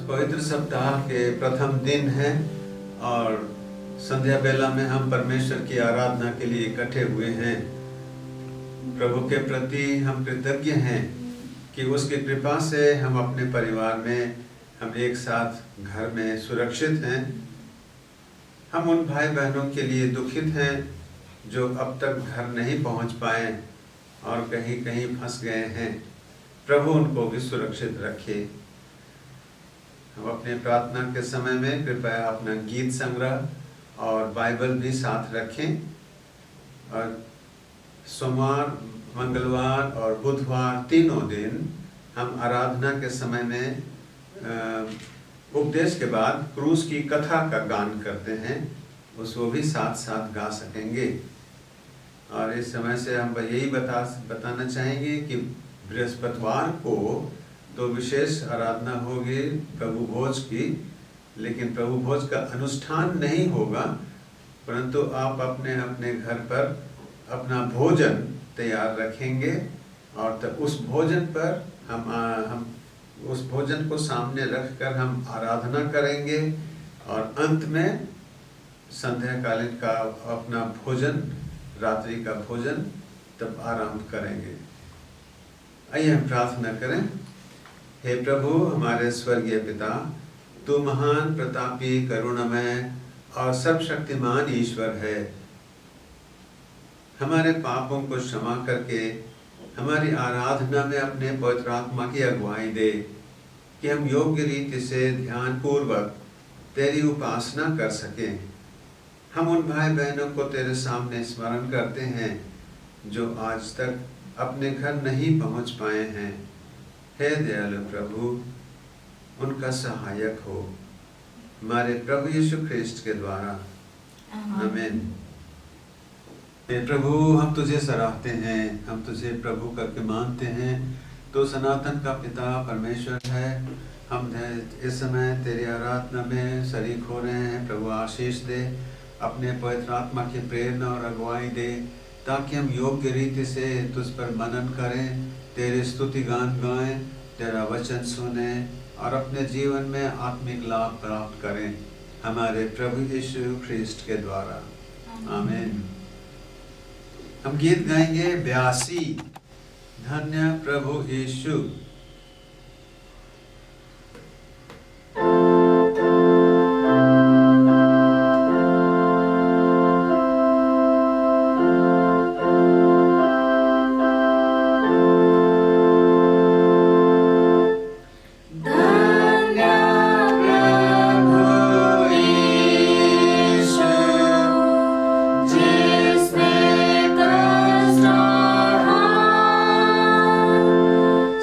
पवित्र सप्ताह के प्रथम दिन है और संध्या बेला में हम परमेश्वर की आराधना के लिए इकट्ठे हुए हैं। प्रभु के प्रति हम कृतज्ञ हैं कि उसकी कृपा से हम अपने परिवार में हम एक साथ घर में सुरक्षित हैं। हम उन भाई बहनों के लिए दुखित हैं जो अब तक घर नहीं पहुंच पाए और कहीं कहीं फंस गए हैं। प्रभु उनको भी सुरक्षित रखे। हम अपने प्रार्थना के समय में कृपया अपना गीत संग्रह और बाइबल भी साथ रखें और सोमवार, मंगलवार और बुधवार तीनों दिन हम आराधना के समय में उपदेश के बाद क्रूस की कथा का गान करते हैं, उसको भी साथ साथ गा सकेंगे। और इस समय से हम यही बताना चाहेंगे कि बृहस्पतिवार को तो विशेष आराधना होगी प्रभु भोज की, लेकिन प्रभु भोज का अनुष्ठान नहीं होगा, परंतु आप अपने अपने घर पर अपना भोजन तैयार रखेंगे और तब उस भोजन पर हम उस भोजन को सामने रखकर हम आराधना करेंगे और अंत में संध्याकालीन का अपना भोजन, रात्रि का भोजन तब आरंभ करेंगे। आइए हम प्रार्थना करें। हे प्रभु हमारे स्वर्गीय पिता, तू महान प्रतापी, करुणामय और सर्वशक्तिमान ईश्वर है। हमारे पापों को क्षमा करके हमारी आराधना में अपने पवित्र आत्मा की अगुवाई दे कि हम योग्य रीति से ध्यान पूर्वक तेरी उपासना कर सकें। हम उन भाई बहनों को तेरे सामने स्मरण करते हैं जो आज तक अपने घर नहीं पहुंच पाए हैं। हे दयालु प्रभु, उनका सहायक हो, हमारे प्रभु यीशु ख्रिस्ट के द्वारा, आमीन। हे प्रभु, हम तुझे सराहते हैं, हम तुझे प्रभु करके मानते हैं। तो सनातन का पिता परमेश्वर है। हम इस समय तेरी आराधना में शरीक हो रहे हैं। प्रभु आशीष दे, अपने पवित्र आत्मा की प्रेरणा और अगुवाई दे ताकि हम योग्य रीति से तुझ पर मनन करें, तेरे स्तुति गान गाएं, तेरा वचन सुने और अपने जीवन में आत्मिक लाभ प्राप्त करें, हमारे प्रभु यीशु ख्रिस्ट के द्वारा, आमीन। हम गीत गाएंगे 82, धन्य प्रभु यीशु।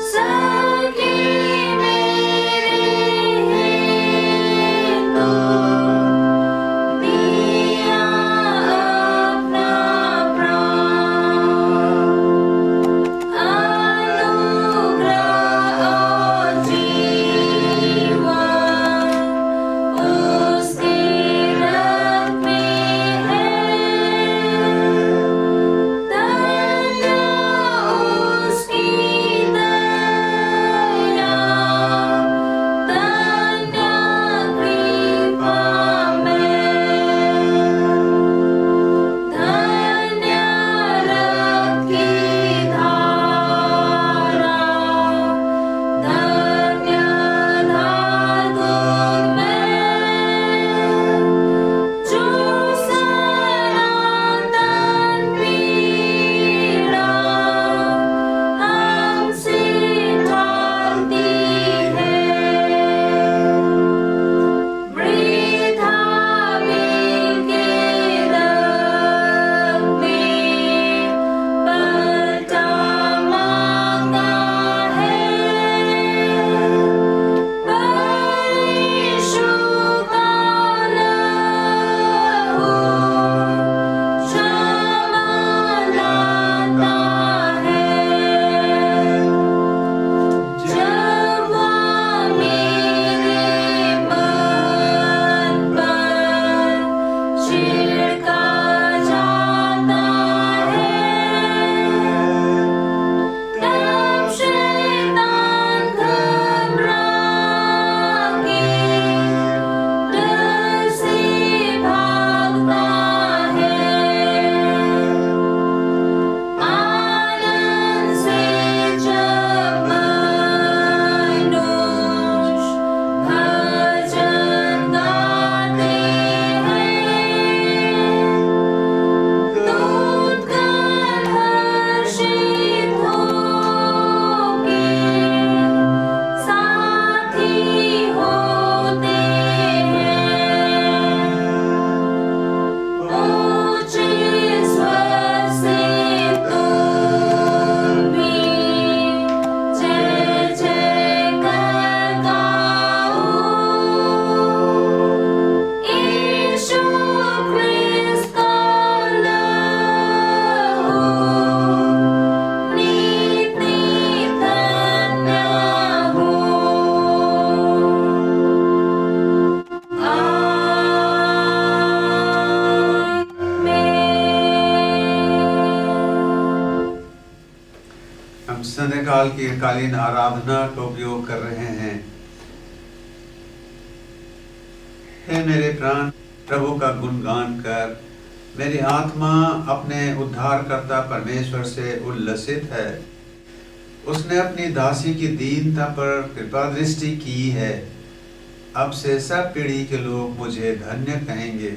So काल की कालीन आराधना का उपयोग कर रहे हैं। हे मेरे प्राण, प्रभु का गुणगान कर। मेरी आत्मा अपने उद्धारकर्ता परमेश्वर से उल्लसित है। उसने अपनी दासी की दीनता पर कृपा दृष्टि की है। अब से सब पीढ़ी के लोग मुझे धन्य कहेंगे,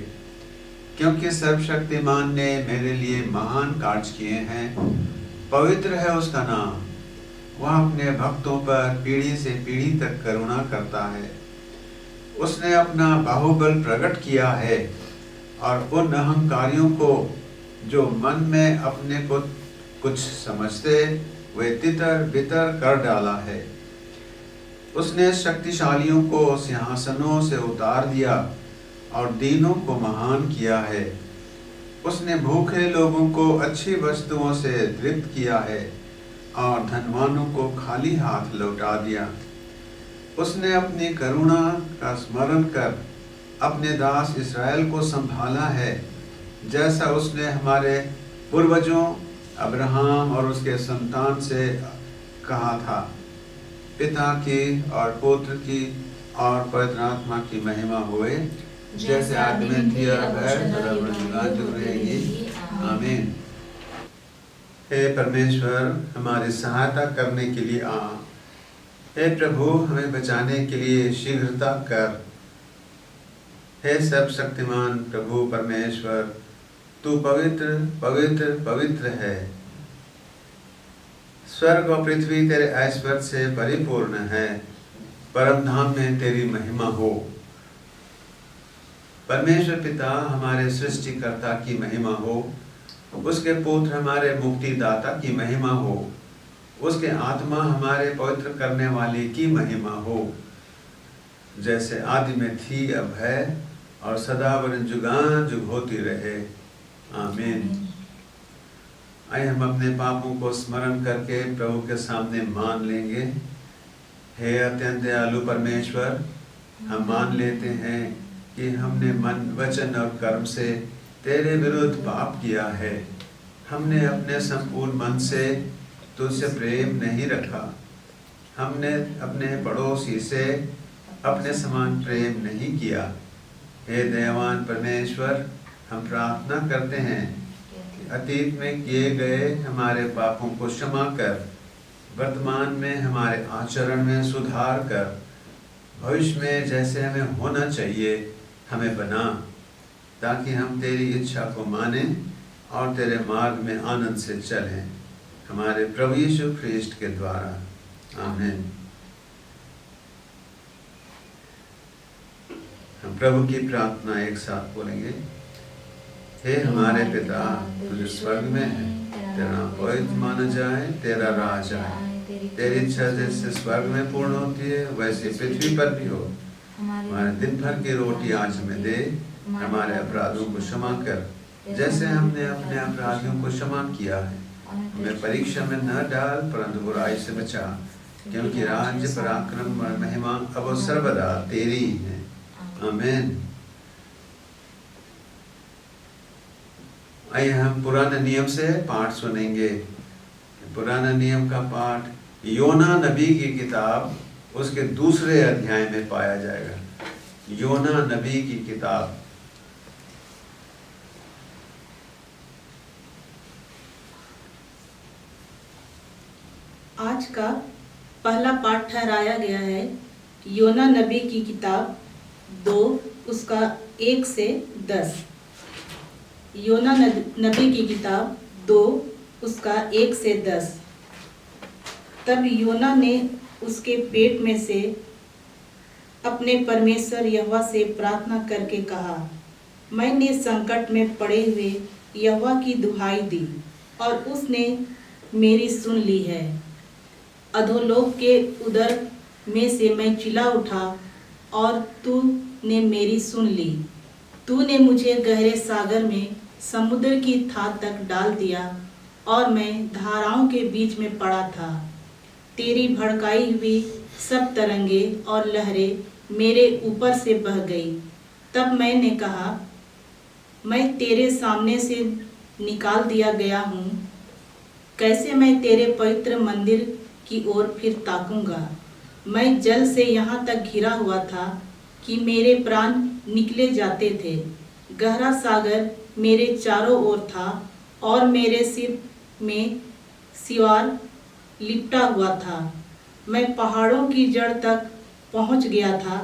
क्योंकि सर्वशक्तिमान ने मेरे लिए महान कार्य किए हैं। पवित्र है उसका नाम। वह अपने भक्तों पर पीढ़ी से पीढ़ी तक करुणा करता है। उसने अपना बाहुबल प्रकट किया है और उन अहंकारियों को जो मन में अपने को कुछ समझते वे तितर बितर कर डाला है। उसने शक्तिशालियों को सिंहासनों से उतार दिया और दीनों को महान किया है। उसने भूखे लोगों को अच्छी वस्तुओं से तृप्त किया है और धनवानों को खाली हाथ लौटा दिया। उसने अपनी करुणा का स्मरण कर अपने दास इस्राएल को संभाला है, जैसा उसने हमारे पूर्वजों अब्राहम और उसके संतान से कहा था। पिता की और पुत्र की और पवित्र आत्मा की महिमा हुए, जैसे आदि में थी अब है सदा जुग रहेगी। आमीन। हे परमेश्वर, हमारी सहायता करने के लिए आ। हे प्रभु, हमें बचाने के लिए शीघ्रता कर। हे सर्वशक्तिमान प्रभु परमेश्वर, तू पवित्र पवित्र पवित्र है। स्वर्ग और पृथ्वी तेरे ऐश्वर्य से परिपूर्ण है। परम धाम में तेरी महिमा हो। परमेश्वर पिता हमारे सृष्टिकर्ता की महिमा हो। उसके पुत्र हमारे मुक्तिदाता की महिमा हो। उसके आत्मा हमारे पवित्र करने वाले की महिमा हो, जैसे आदि में थी अब है और सदा जुगान जुग होती रहे। आमीन। आइए हम अपने पापों को स्मरण करके प्रभु के सामने मान लेंगे। हे अत्यंत दयालु परमेश्वर, हम मान लेते हैं कि हमने मन वचन और कर्म से तेरे विरुद्ध पाप किया है। हमने अपने संपूर्ण मन से तुझसे प्रेम नहीं रखा। हमने अपने पड़ोसी से अपने समान प्रेम नहीं किया। हे दयावान परमेश्वर, हम प्रार्थना करते हैं कि अतीत में किए गए हमारे पापों को क्षमा कर, वर्तमान में हमारे आचरण में सुधार कर, भविष्य में जैसे हमें होना चाहिए हमें बना, ताकि हम तेरी इच्छा को मानें और तेरे मार्ग में आनंद से चलें, हमारे प्रभु यीशु ख्रीस्ट के द्वारा। आमीन। हम प्रभु की प्रार्थना एक साथ बोलेंगे। हे हमारे पिता, तुझे स्वर्ग में है, तेरा नाम पवित्र माना जाए, तेरा राज आए, तेरी इच्छा जैसे स्वर्ग में पूर्ण होती है वैसे पृथ्वी पर भी हो। हमारे दिन भर की रोटी आज हमें दे। हमारे अपराधों को क्षमा कर, जैसे हमने अपने अपराधियों को क्षमा किया है। हमें परीक्षा में न डाल, परंतु बुराई से बचा, क्योंकि राज्य, पराक्रम और महिमा अब सर्वदा तेरी है। आमीन। आइए हम पुराने नियम से पाठ सुनेंगे। पुराने नियम का पाठ योना नबी की किताब उसके दूसरे अध्याय में पाया जाएगा। योना नबी की किताब। आज का पहला पाठ ठहराया गया है योना नबी की किताब 2 उसका 1 से 10। योना नबी की किताब 2 उसका 1 से 10। तब योना ने उसके पेट में से अपने परमेश्वर यहोवा से प्रार्थना करके कहा, मैंने संकट में पड़े हुए यहोवा की दुहाई दी और उसने मेरी सुन ली है। अधोलोक के उदर में से मैं चिल्ला उठा और तूने मेरी सुन ली। तूने मुझे गहरे सागर में समुद्र की थाह तक डाल दिया और मैं धाराओं के बीच में पड़ा था। तेरी भड़काई हुई सब तरंगे और लहरें मेरे ऊपर से बह गई। तब मैंने कहा, मैं तेरे सामने से निकाल दिया गया हूँ। कैसे मैं तेरे पवित्र मंदिर की ओर फिर ताकूंगा। मैं जल से यहाँ तक घिरा हुआ था कि मेरे प्राण निकले जाते थे। गहरा सागर मेरे चारों ओर था और मेरे सिर में सिवार लिपटा हुआ था। मैं पहाड़ों की जड़ तक पहुँच गया था।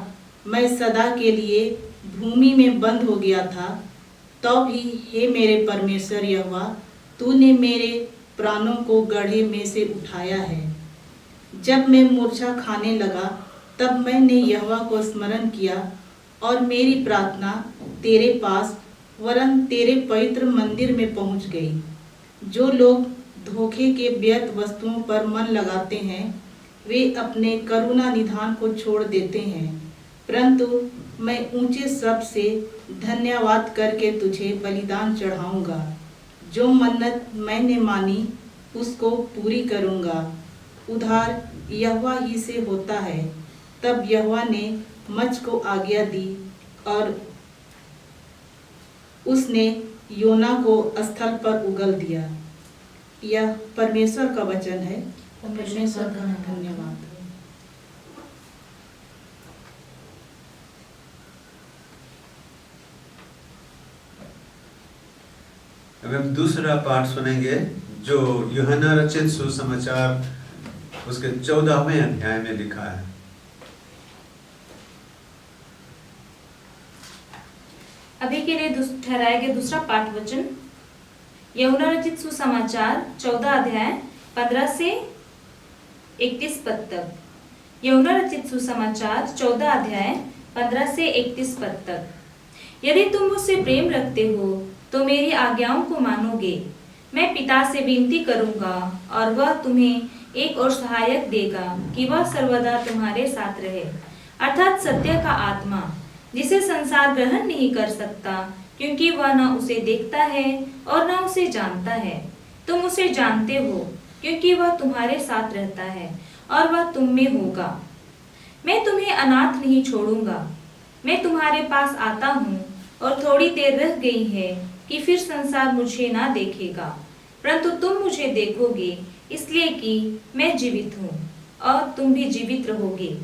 मैं सदा के लिए भूमि में बंद हो गया था। तो भी हे मेरे परमेश्वर यहोवा, तूने मेरे प्राणों को गड्ढे में से उठाया है। जब मैं मूर्छा खाने लगा तब मैंने यहोवा को स्मरण किया और मेरी प्रार्थना तेरे पास वरन तेरे पवित्र मंदिर में पहुंच गई। जो लोग धोखे के व्यर्थ वस्तुओं पर मन लगाते हैं वे अपने करुणा निधान को छोड़ देते हैं, परंतु मैं ऊंचे शब्द से धन्यवाद करके तुझे बलिदान चढ़ाऊंगा। जो मन्नत मैंने मानी उसको पूरी करूंगा। उद्धार यहोवा ही से होता है। तब यहोवा ने मछ को आज्ञा दी और उसने योना को स्थल पर उगल दिया। यह परमेश्वर का वचन है। परमेश्वर का धन्यवाद। अब हम दूसरा पाठ सुनेंगे जो यूहन्ना रचित सुसमाचार उसके 14वें अध्याय में लिखा है। अभी के लिए ठहराया गया दूसरा पाठ वचन यूहन्ना रचित सुसमाचार 14 अध्याय 15 से 31 पद तक। यूहन्ना रचित सुसमाचार 14 अध्याय 15 से 31 पद तक। यदि तुम मुझसे प्रेम रखते हो तो मेरी आज्ञाओं को मानोगे। मैं पिता से विनती करूंगा और वह तुम्हें एक और सहायक देगा कि वह सर्वदा तुम्हारे साथ रहे, अर्थात सत्य का आत्मा, जिसे संसार ग्रहण नहीं कर सकता क्योंकि वह न उसे देखता है और न उसे जानता है। तुम उसे जानते हो क्योंकि वह तुम्हारे साथ रहता है और वह तुम में होगा। मैं तुम्हें अनाथ नहीं छोड़ूंगा। मैं तुम्हारे पास आता हूँ और थोड़ी देर रह गई है कि फिर संसार मुझे ना देखेगा, परंतु तुम मुझे देखोगे, इसलिए कि मैं जीवित हूँ और तुम भी जीवित रहोगे।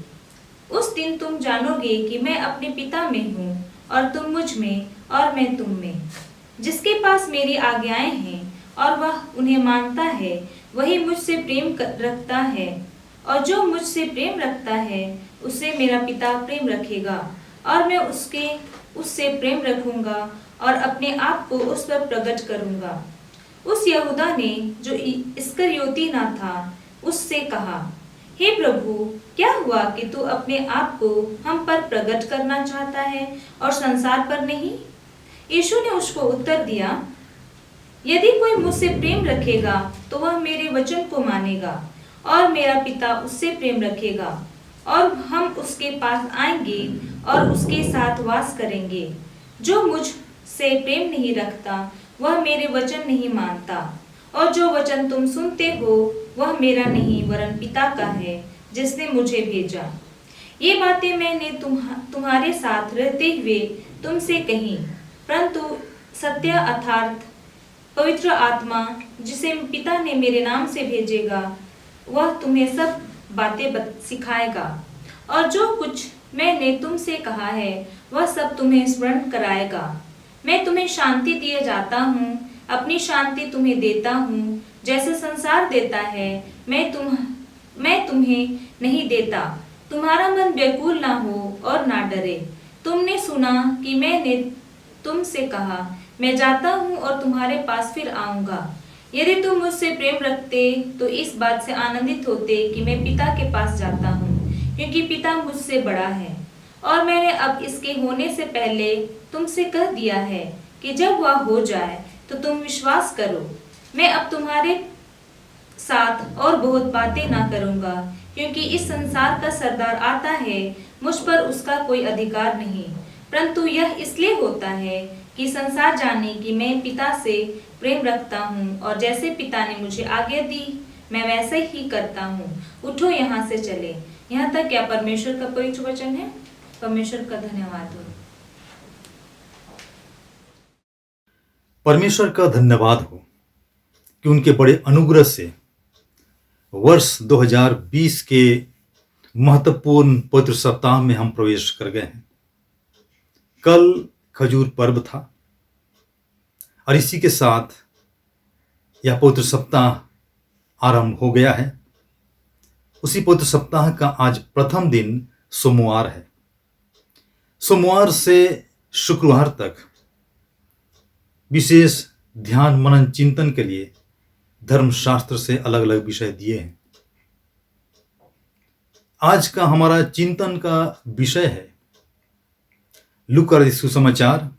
उस दिन तुम जानोगे कि मैं अपने पिता में हूँ और तुम मुझ में और मैं तुम में। जिसके पास मेरी आज्ञाएं हैं और वह उन्हें मानता है वही मुझसे प्रेम रखता है, और जो मुझसे प्रेम रखता है उससे मेरा पिता प्रेम रखेगा और मैं उससे प्रेम रखूंगा और अपने आप को उस पर प्रकट करूंगा। उस यहूदा ने जो इस्करियोती ना था उससे कहा, हे प्रभु, क्या हुआ कि तू अपने आप को हम पर प्रकट करना चाहता है और संसार पर नहीं? यीशु ने उसको उत्तर दिया, यदि कोई मुझसे प्रेम रखेगा तो वह मेरे वचन को मानेगा और मेरा पिता उससे प्रेम रखेगा और हम उसके पास आएंगे और उसके साथ वास करेंगे। जो मुझ से प्रेम नहीं रखता वह मेरे वचन नहीं मानता, और जो वचन तुम सुनते हो वह मेरा नहीं वरन पिता का है जिसने मुझे भेजा। ये बातें मैंने तुम्हारे साथ रहते हुए तुमसे कही, परंतु सत्य अर्थात पवित्र आत्मा जिसे पिता ने मेरे नाम से भेजेगा वह तुम्हें सब बातें सिखाएगा, और जो कुछ मैंने तुमसे कहा है वह सब तुम्हें स्मरण कराएगा। मैं तुम्हें शांति दिए जाता हूँ, अपनी शांति तुम्हें देता हूँ। जैसे संसार देता है मैं तुम्हें नहीं देता। तुम्हारा मन व्याकुल ना हो और ना डरे। तुमने सुना कि मैंने तुमसे कहा, मैं जाता हूँ और तुम्हारे पास फिर आऊँगा। यदि तुम मुझसे प्रेम रखते तो इस बात से आनंदित होते कि मैं पिता के पास जाता हूँ, क्योंकि पिता मुझसे बड़ा है। और मैंने अब इसके होने से पहले तुमसे कह दिया है कि जब वह हो जाए तो तुम विश्वास करो। मैं अब तुम्हारे साथ और बहुत बातें ना करूँगा, क्योंकि इस संसार का सरदार आता है, मुझ पर उसका कोई अधिकार नहीं, परंतु यह इसलिए होता है कि संसार जाने कि मैं पिता से प्रेम रखता हूँ, और जैसे पिता ने मुझे आज्ञा दी मैं वैसे ही करता हूँ। उठो, यहाँ से चले। यहाँ तक क्या परमेश्वर का पवित्र वचन है। परमेश्वर का धन्यवाद हो। परमेश्वर का धन्यवाद हो कि उनके बड़े अनुग्रह से वर्ष 2020 के महत्वपूर्ण पवित्र सप्ताह में हम प्रवेश कर गए हैं। कल खजूर पर्व था और इसी के साथ यह पवित्र सप्ताह आरंभ हो गया है। उसी पवित्र सप्ताह का आज प्रथम दिन सोमवार है। सोमवार से शुक्रवार तक विशेष ध्यान मनन चिंतन के लिए धर्मशास्त्र से अलग अलग विषय दिए हैं। आज का हमारा चिंतन का विषय है लूका रचित सुसमाचार,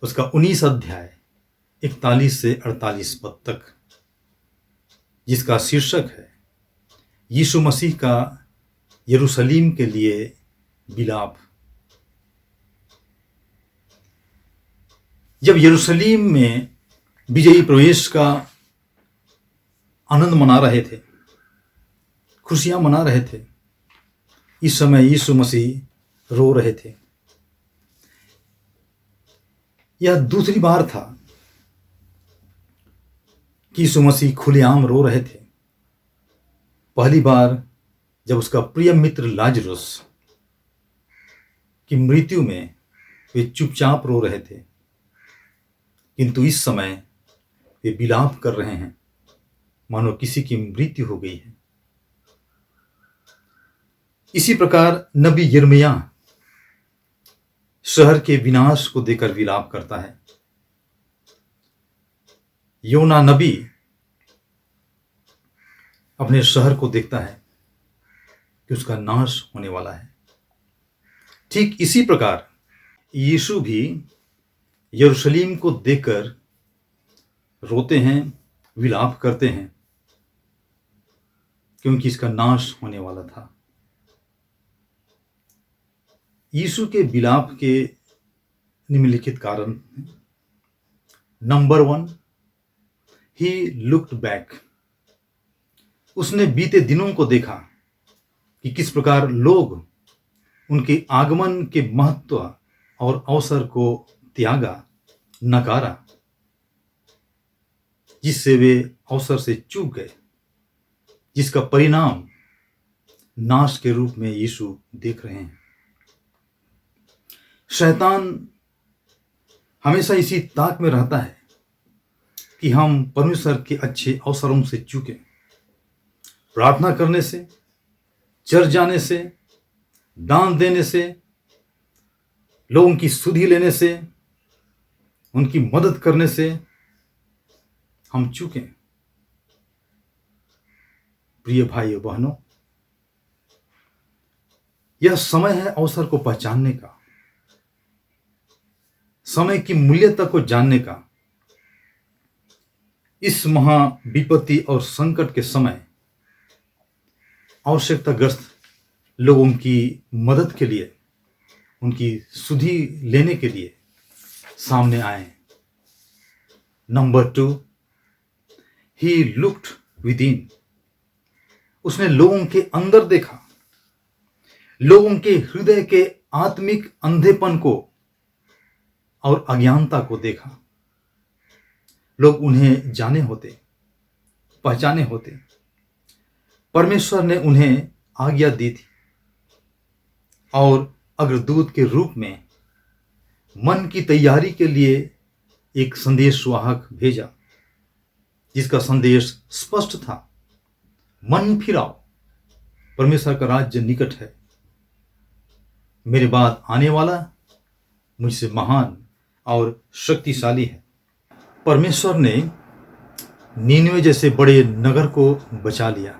उसका 19 अध्याय 41 से 48 पद तक, जिसका शीर्षक है यीशु मसीह का यरूशलेम के लिए विलाप। जब यरूशलेम में विजयी प्रवेश का आनंद मना रहे थे, खुशियां मना रहे थे, इस समय यीशु मसीह रो रहे थे। यह दूसरी बार था कि यीशु मसीह खुलेआम रो रहे थे। पहली बार जब उसका प्रिय मित्र लाजरुस की मृत्यु में वे चुपचाप रो रहे थे, किंतु इस समय वे विलाप कर रहे हैं मानो किसी की मृत्यु हो गई है। इसी प्रकार नबी यिर्मयाह शहर के विनाश को देकर विलाप करता है। योना नबी अपने शहर को देखता है कि उसका नाश होने वाला है। ठीक इसी प्रकार यीशु भी यरूशलेम को देखकर रोते हैं, विलाप करते हैं, क्योंकि इसका नाश होने वाला था। यीशु के विलाप के निम्नलिखित कारण: नंबर 1, ही लुक्ड बैक। उसने बीते दिनों को देखा कि किस प्रकार लोग उनके आगमन के महत्व और अवसर को त्यागा, नकारा, जिससे वे अवसर से चूक गए, जिसका परिणाम नाश के रूप में यीशु देख रहे हैं। शैतान हमेशा इसी ताक में रहता है कि हम परमेश्वर के अच्छे अवसरों से चूकें। प्रार्थना करने से, चर्च जाने से, दान देने से, लोगों की सुधि लेने से, उनकी मदद करने से हम चूकें। प्रिय भाइयों बहनों, यह समय है अवसर को पहचानने का, समय की मूल्यता को जानने का। इस महा विपत्ति और संकट के समय आवश्यकताग्रस्त लोगों की मदद के लिए, उनकी सुधि लेने के लिए सामने आए। Number 2, he looked with in. उसने लोगों के अंदर देखा, लोगों के हृदय के आत्मिक अंधेपन को और अज्ञानता को देखा। लोग उन्हें जाने होते, पहचाने होते, परमेश्वर ने उन्हें आज्ञा दी थी और अग्रदूत के रूप में मन की तैयारी के लिए एक संदेशवाहक भेजा, जिसका संदेश स्पष्ट था: मन फिराओ, परमेश्वर का राज्य निकट है, मेरे बाद आने वाला मुझसे महान और शक्तिशाली है। परमेश्वर ने नीनवे जैसे बड़े नगर को बचा लिया,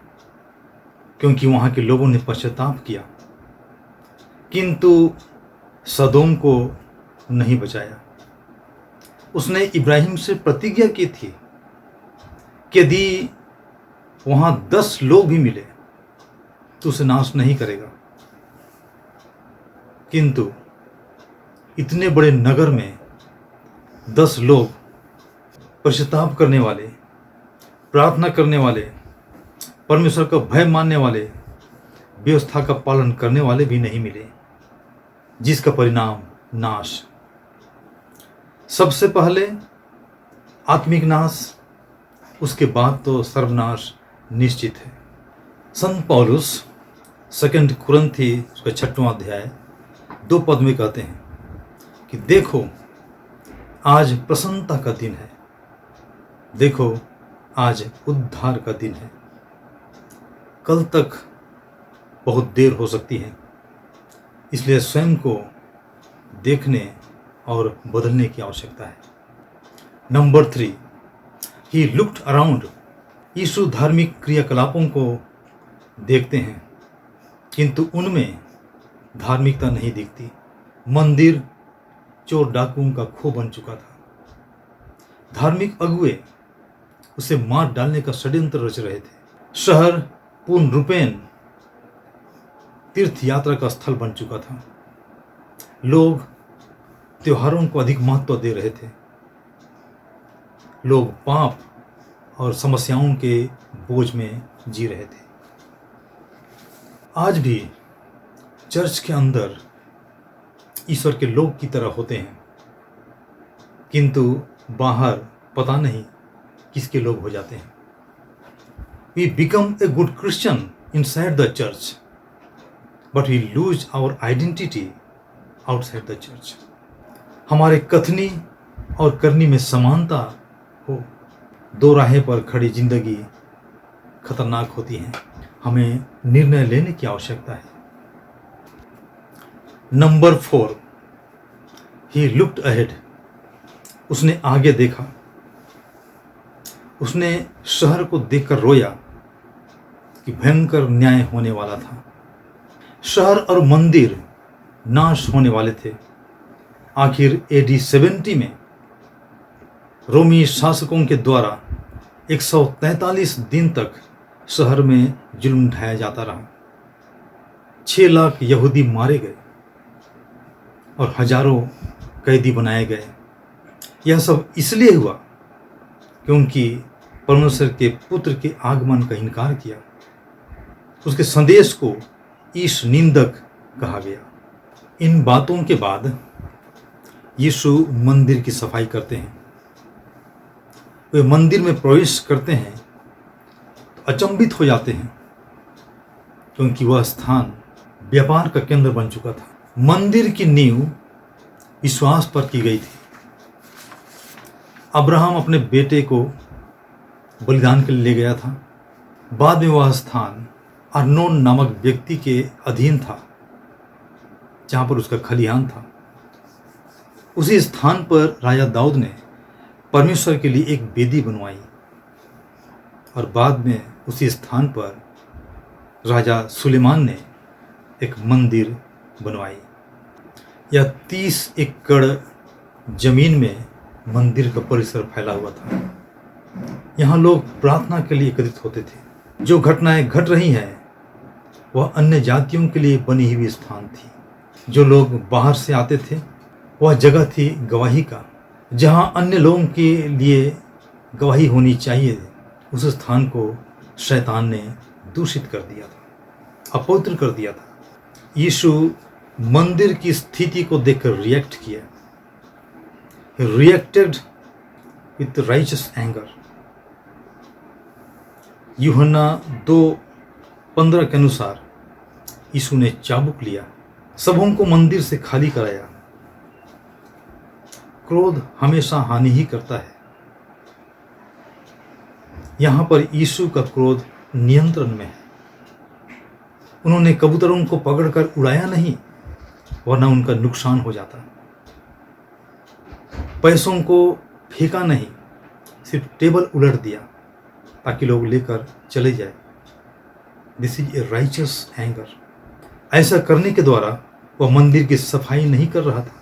क्योंकि वहां के लोगों ने पश्चाताप किया, किंतु सदोम को नहीं बचाया। उसने इब्राहिम से प्रतिज्ञा की थी कि यदि वहां 10 लोग भी मिले तो उसे नाश नहीं करेगा, किंतु इतने बड़े नगर में 10 लोग पश्चाताप करने वाले, प्रार्थना करने वाले, परमेश्वर का भय मानने वाले, व्यवस्था का पालन करने वाले भी नहीं मिले, जिसका परिणाम नाश। सबसे पहले आत्मिक नाश, उसके बाद तो सर्वनाश निश्चित है। संत पौलुस 2 कुरिन्थी उसका 6वां अध्याय 2 पद में कहते हैं कि देखो आज प्रसन्नता का दिन है, देखो आज उद्धार का दिन है। कल तक बहुत देर हो सकती है, इसलिए स्वयं को देखने और बदलने की आवश्यकता है। Number 3, he looked around. यीशु धार्मिक क्रियाकलापों को देखते हैं, किंतु उनमें धार्मिकता नहीं दिखती। मंदिर चोर डाकुओं का खो बन चुका था। धार्मिक अगुए उसे मार डालने का षड्यंत्र रच रहे थे। शहर पूर्ण रूपेण तीर्थ यात्रा का स्थल बन चुका था। लोग त्योहारों को अधिक महत्व दे रहे थे। लोग पाप और समस्याओं के बोझ में जी रहे थे। आज भी चर्च के अंदर ईश्वर के लोग की तरह होते हैं, किंतु बाहर पता नहीं किसके लोग हो जाते हैं। We become a good Christian inside the church, but we lose our identity outside the church. हमारे कथनी और करनी में समानता हो। दो राहें पर खड़ी जिंदगी खतरनाक होती है। हमें निर्णय लेने की आवश्यकता है। Number 4, he looked ahead. उसने आगे देखा। उसने शहर को देखकर रोया कि भयंकर न्याय होने वाला था। शहर और मंदिर नाश होने वाले थे। आखिर AD 70 में रोमी शासकों के द्वारा 143 दिन तक शहर में जुल्म ढाया जाता रहा। 6 लाख यहूदी मारे गए और हजारों कैदी बनाए गए। यह सब इसलिए हुआ क्योंकि परमेश्वर के पुत्र के आगमन का इनकार किया। उसके संदेश को ईश निंदक कहा गया। इन बातों के बाद यीशु मंदिर की सफाई करते हैं। वे मंदिर में प्रवेश करते हैं तो अचंभित हो जाते हैं, क्योंकि वह स्थान व्यापार का केंद्र बन चुका था। मंदिर की नींव विश्वास पर की गई थी। अब्राहम अपने बेटे को बलिदान के लिए ले गया था। बाद में वह स्थान अर्नोन नामक व्यक्ति के अधीन था, जहां पर उसका खलिहान था। उसी स्थान पर राजा दाऊद ने परमेश्वर के लिए एक वेदी बनवाई और बाद में उसी स्थान पर राजा सुलेमान ने एक मंदिर बनवाई। यह 30 एकड़ जमीन में मंदिर का परिसर फैला हुआ था। यहाँ लोग प्रार्थना के लिए एकत्रित होते थे। जो घटनाएं घट रही हैं वह अन्य जातियों के लिए बनी हुई स्थान थी। जो लोग बाहर से आते थे वह जगह थी गवाही का। जहाँ अन्य लोगों के लिए गवाही होनी चाहिए, उस स्थान को शैतान ने दूषित कर दिया था, अपवित्र कर दिया था। यीशु मंदिर की स्थिति को देखकर रिएक्ट किया। He reacted with righteous anger. यूहन्ना 2:15 के अनुसार यीशु ने चाबुक लिया, सबों को मंदिर से खाली कराया। क्रोध हमेशा हानि ही करता है। यहां पर यीशु का क्रोध नियंत्रण में है। उन्होंने कबूतरों को पकड़कर उड़ाया नहीं, वरना उनका नुकसान हो जाता। पैसों को फेंका नहीं, सिर्फ टेबल उलट दिया ताकि लोग लेकर चले जाए। This is a righteous anger. ऐसा करने के द्वारा वह मंदिर की सफाई नहीं कर रहा था,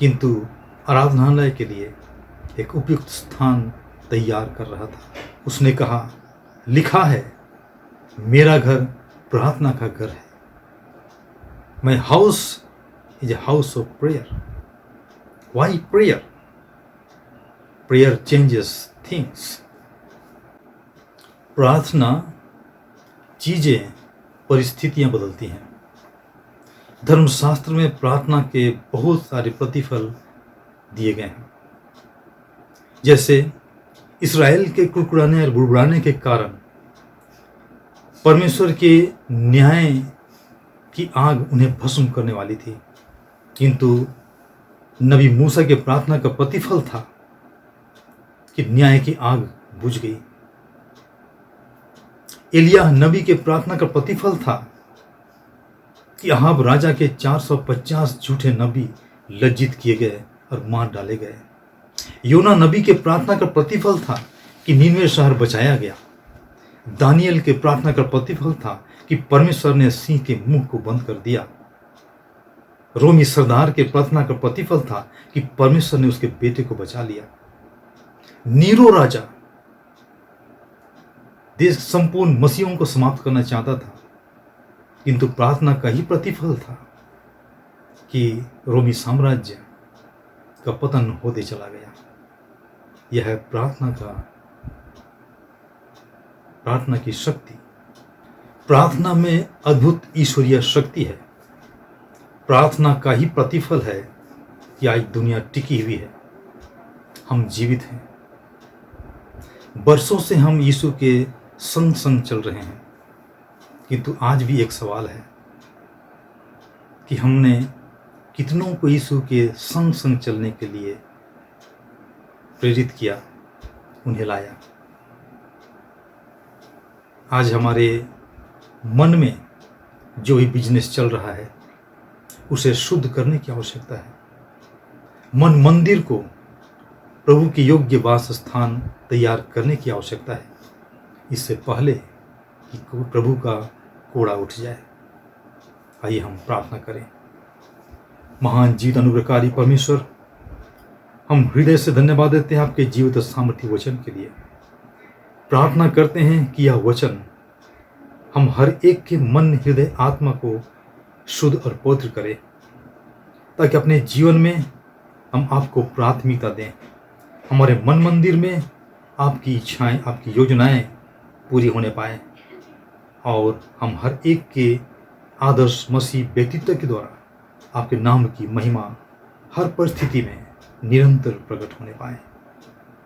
किंतु आराधनालय के लिए एक उपयुक्त स्थान तैयार कर रहा था। उसने कहा, लिखा है, मेरा घर प्रार्थना का घर है। My house is a house of prayer. Why prayer? Prayer changes things. प्रार्थना चीजें, परिस्थितियां बदलती हैं। धर्मशास्त्र में प्रार्थना के बहुत सारे प्रतिफल दिए गए हैं। जैसे इस्राएल के कुड़कुड़ाने और बुड़बुड़ाने के कारण परमेश्वर के न्याय की आग उन्हें भस्म करने वाली थी, किंतु नबी मूसा के प्रार्थना का प्रतिफल था कि न्याय की आग बुझ गई। एलिय्याह नबी के प्रार्थना का प्रतिफल था कि अहाब राजा के 450 झूठे नबी लज्जित किए गए और मार डाले गए। योना नबी के प्रार्थना का प्रतिफल था कि नीनवे शहर बचाया गया। दानियल के प्रार्थना का प्रतिफल था कि परमेश्वर ने सिंह के मुंह को बंद कर दिया। रोमी सरदार के प्रार्थना का प्रतिफल था कि परमेश्वर ने उसके बेटे को बचा लिया। नीरो राजा देश संपूर्ण मसीहों को समाप्त करना चाहता था, किंतु प्रार्थना का ही प्रतिफल था कि रोमी साम्राज्य का पतन होते चला गया। यह है प्रार्थना की शक्ति। प्रार्थना में अद्भुत ईश्वरीय शक्ति है। प्रार्थना का ही प्रतिफल है कि आज दुनिया टिकी हुई है, हम जीवित हैं। वर्षों से हम यीशु के संग संग चल रहे हैं, किंतु आज भी एक सवाल है कि हमने कितनों को यीशु के संग संग चलने के लिए प्रेरित किया, उन्हें लाया। आज हमारे मन में जो भी बिजनेस चल रहा है उसे शुद्ध करने की आवश्यकता है। मन मंदिर को प्रभु के योग्य वास स्थान तैयार करने की आवश्यकता है, इससे पहले कि प्रभु का कोड़ा उठ जाए। आइए हम प्रार्थना करें। महान जीवित अनुग्रहकारी परमेश्वर, हम हृदय से धन्यवाद देते हैं आपके जीवित सामर्थ्य वचन के लिए। प्रार्थना करते हैं कि यह वचन हम हर एक के मन, हृदय, आत्मा को शुद्ध और पवित्र करे, ताकि अपने जीवन में हम आपको प्राथमिकता दें। हमारे मन मंदिर में आपकी इच्छाएं, आपकी योजनाएं पूरी होने पाए, और हम हर एक के आदर्श मसीह व्यक्तित्व के द्वारा आपके नाम की महिमा हर परिस्थिति में निरंतर प्रकट होने पाए।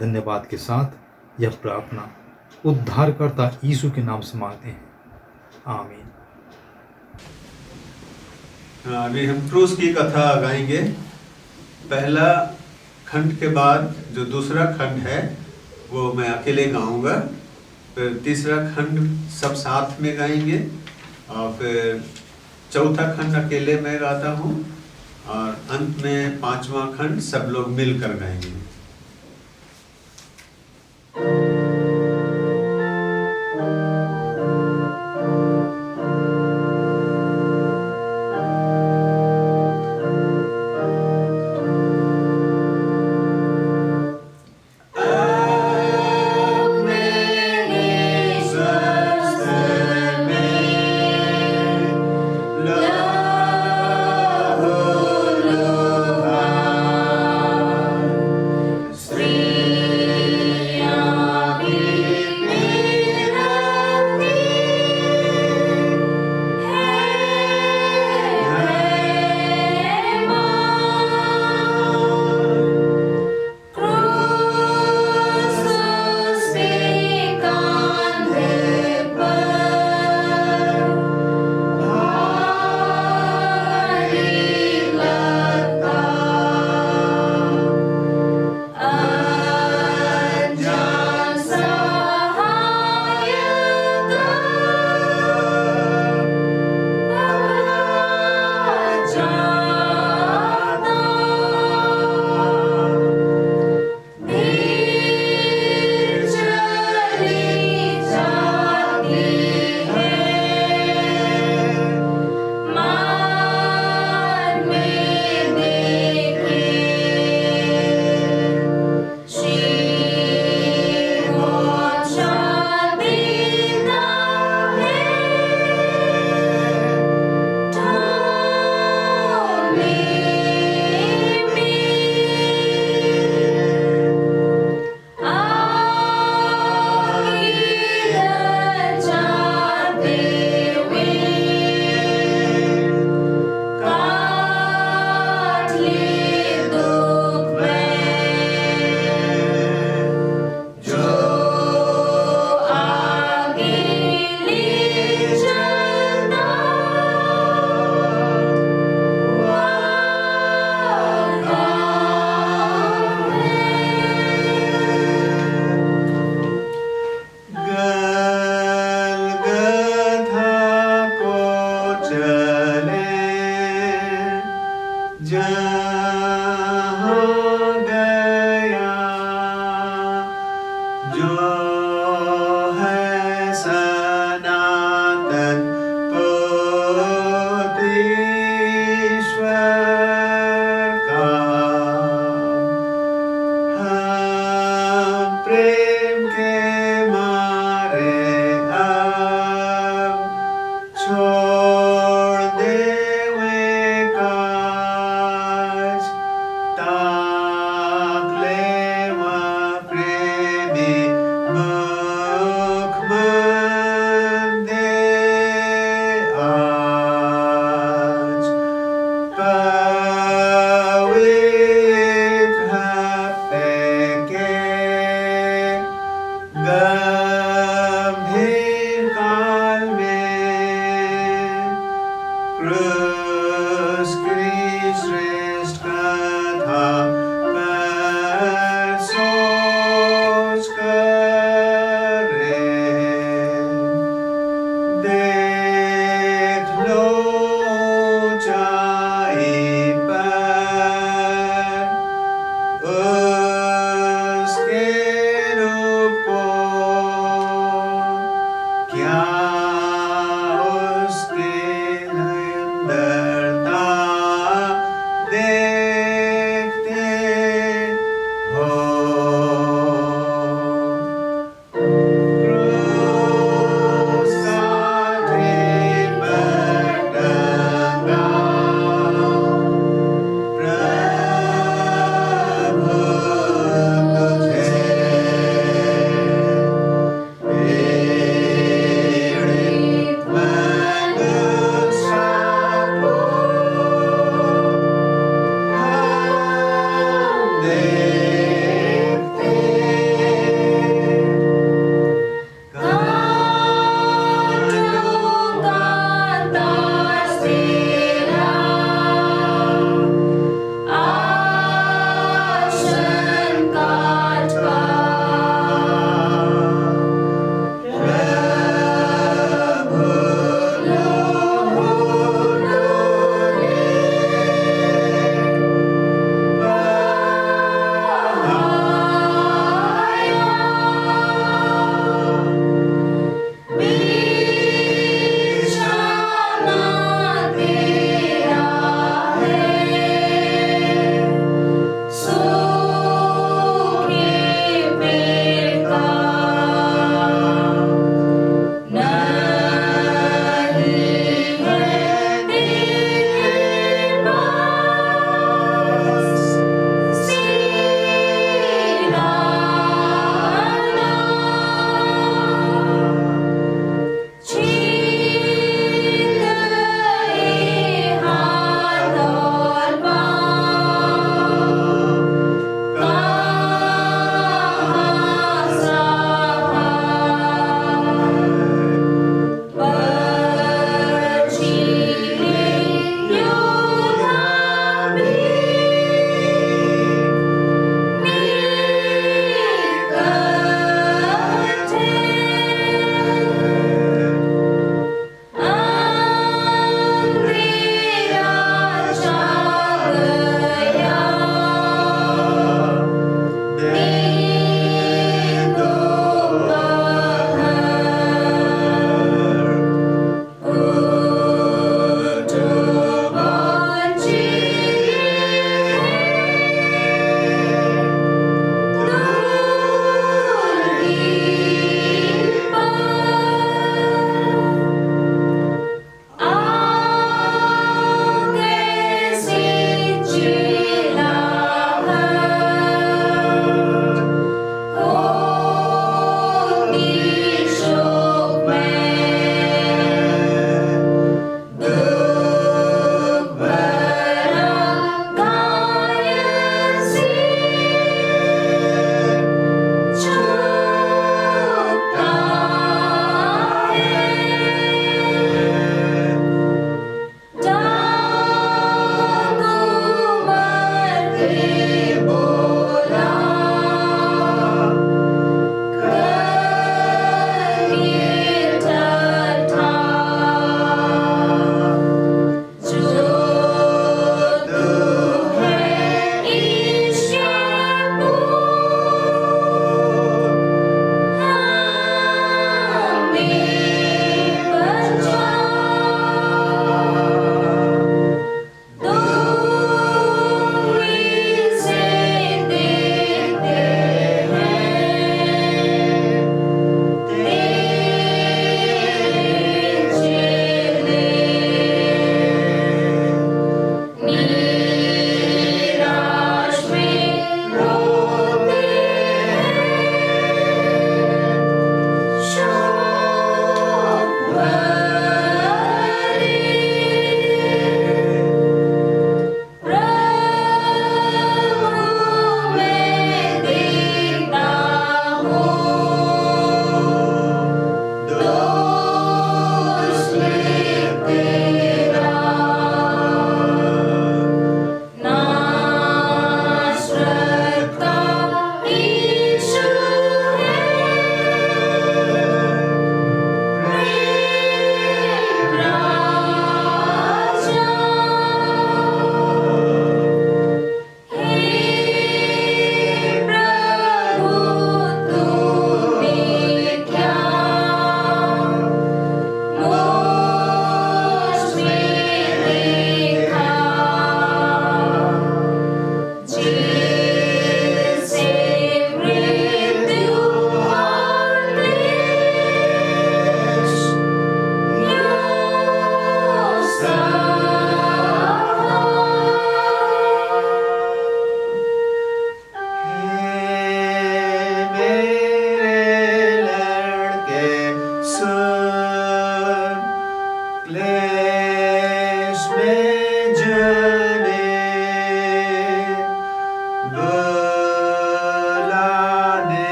धन्यवाद के साथ यह प्रार्थना उद्धारकर्ता यीशु के नाम से मांगते हैं, आमीन। अभी हम क्रूस की कथा गाएंगे। पहला खंड के बाद जो दूसरा खंड है वो मैं अकेले गाऊंगा, फिर तीसरा खंड सब साथ में गाएंगे, और फिर चौथा खंड अकेले मैं गाता हूँ, और अंत में पांचवा खंड सब लोग मिलकर गाएंगे।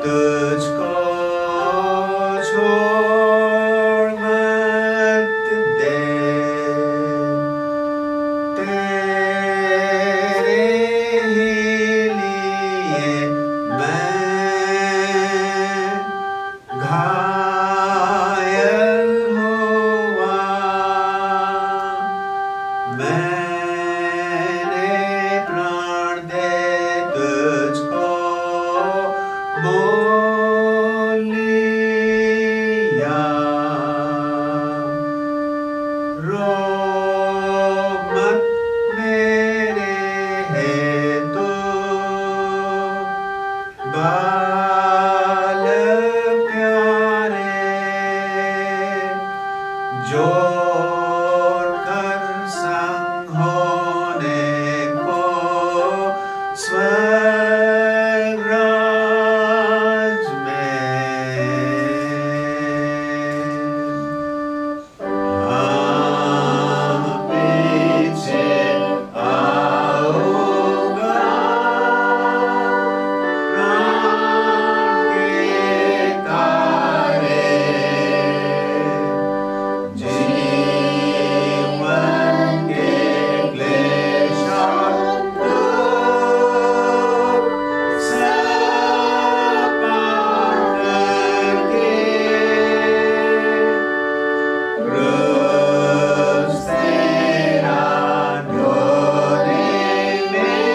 तुझको छोड़ मत दे, तेरे ही लिए मैं घायल हुआ, मैंने प्राण दे तुझको मोल लिया। रो मत मेरे हेतु, बाल प्यारे, जोड़ कर संग होने को स्वर्ग राज में। हाँ, पीछे आऊंगा, प्राण के तारे, जीवन के क्लेशार्थ सब पार करके, क्रूस तेरा ढोने में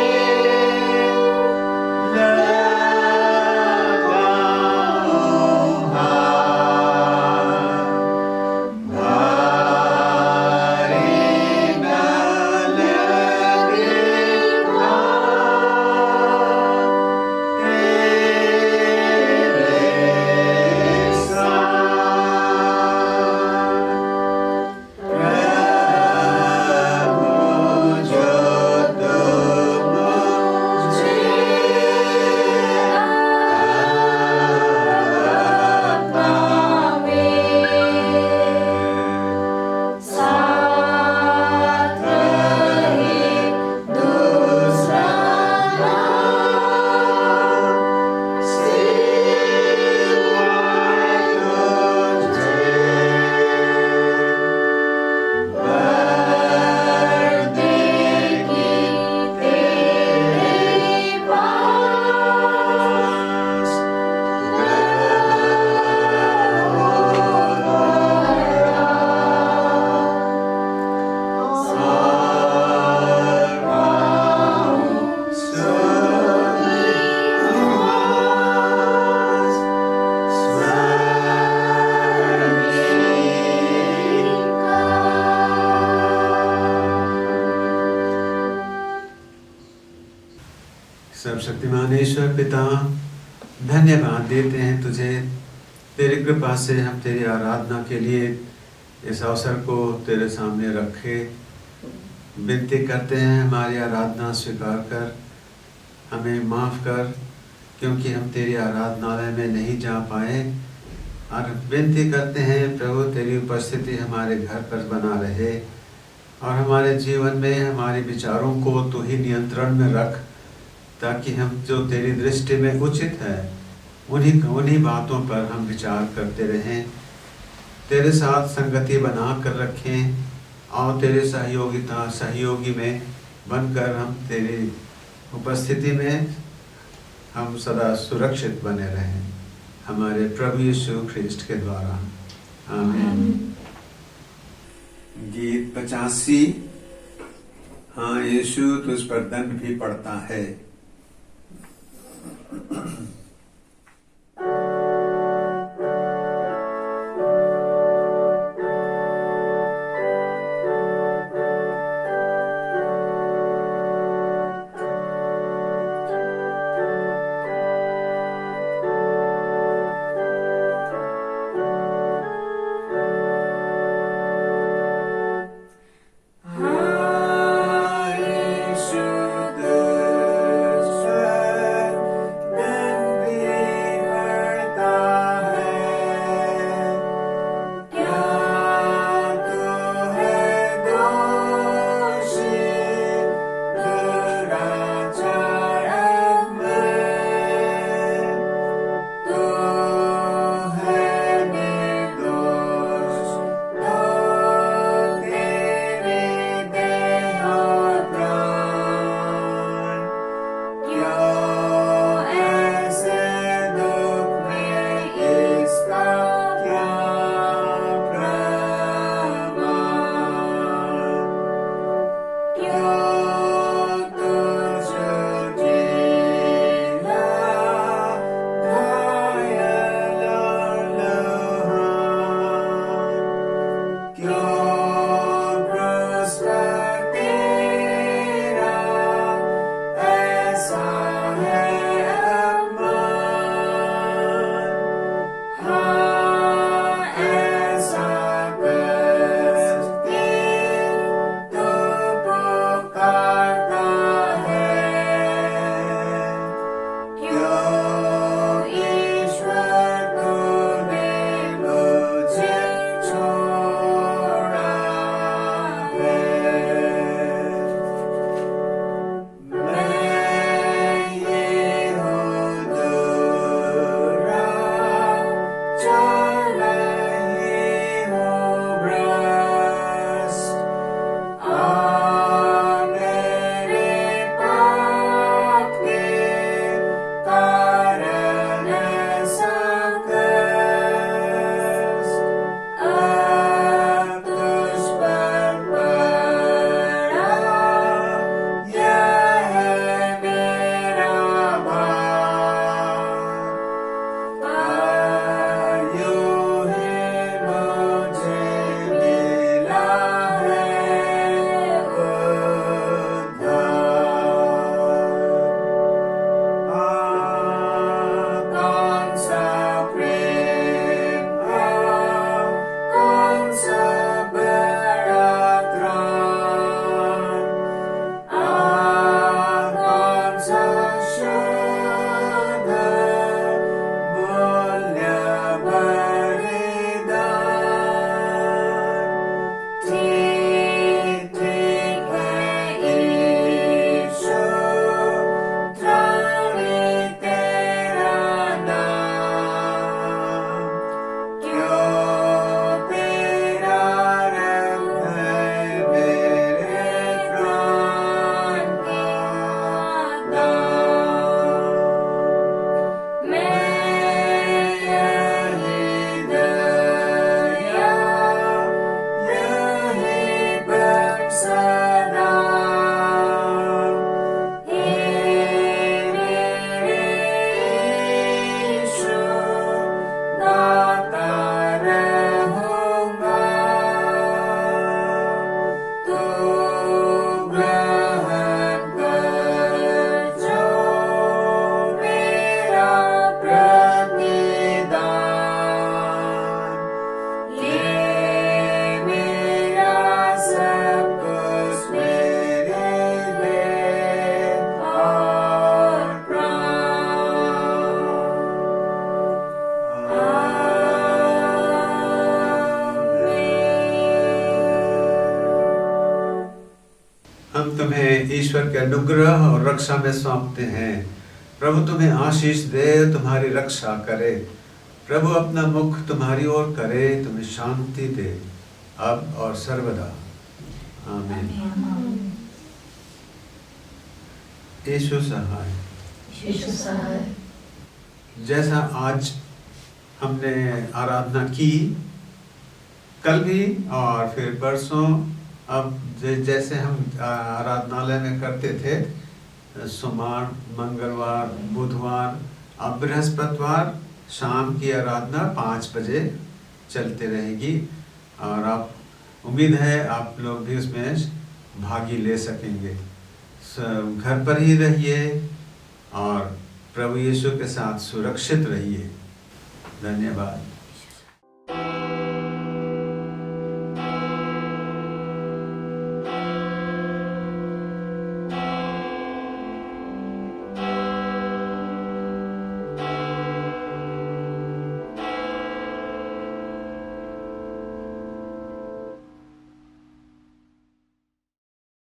लगाऊंगा। भारी न लगेगा तेरे साथ, प्रभु जो तुम मुझे साथ रहे दूसरा सिवाय तुझे, बरदेगी तेरे पास सर्वशक्तिमान ईश्वर पिता, धन्यवाद देते हैं तुझे। तेरी कृपा से हम तेरी आराधना के लिए इस अवसर को तेरे सामने रखे। विनती करते हैं हमारी आराधना स्वीकार कर, हमें माफ़ कर, क्योंकि हम तेरी आराधनालय में नहीं जा पाए। और विनती करते हैं प्रभु, तेरी उपस्थिति हमारे घर पर बना रहे और हमारे जीवन में हमारे विचारों को तू ही नियंत्रण में रख, ताकि हम जो तेरी दृष्टि में उचित है उन्हीं बातों पर हम विचार करते रहें, तेरे साथ संगति बना कर रखें और तेरे सहयोगी में बनकर हम तेरी उपस्थिति में हम सदा सुरक्षित बने रहें, हमारे प्रभु यीशु ख्रिस्ट के द्वारा, आमीन। गीत 85। हाँ, यीशु तुझ पर दंड भी पड़ता है। I should ईश्वर के अनुग्रह और रक्षा में सौंपते हैं। प्रभु तुम्हें आशीष दे, तुम्हारी रक्षा करे। प्रभु अपना मुख तुम्हारी ओर करे, तुम्हें शांति दे, अब और सर्वदा। आमीन। यीशु सहाय। जैसा आज हमने आराधना की, कल भी और फिर परसों, अब जैसे हम आराधनालय में करते थे, सोमवार, मंगलवार, बुधवार, अब बृहस्पतिवार शाम की आराधना 5 बजे चलते रहेगी। और आप, उम्मीद है आप लोग भी उसमें भागी ले सकेंगे। घर पर ही रहिए और प्रभु यीशु के साथ सुरक्षित रहिए। धन्यवाद।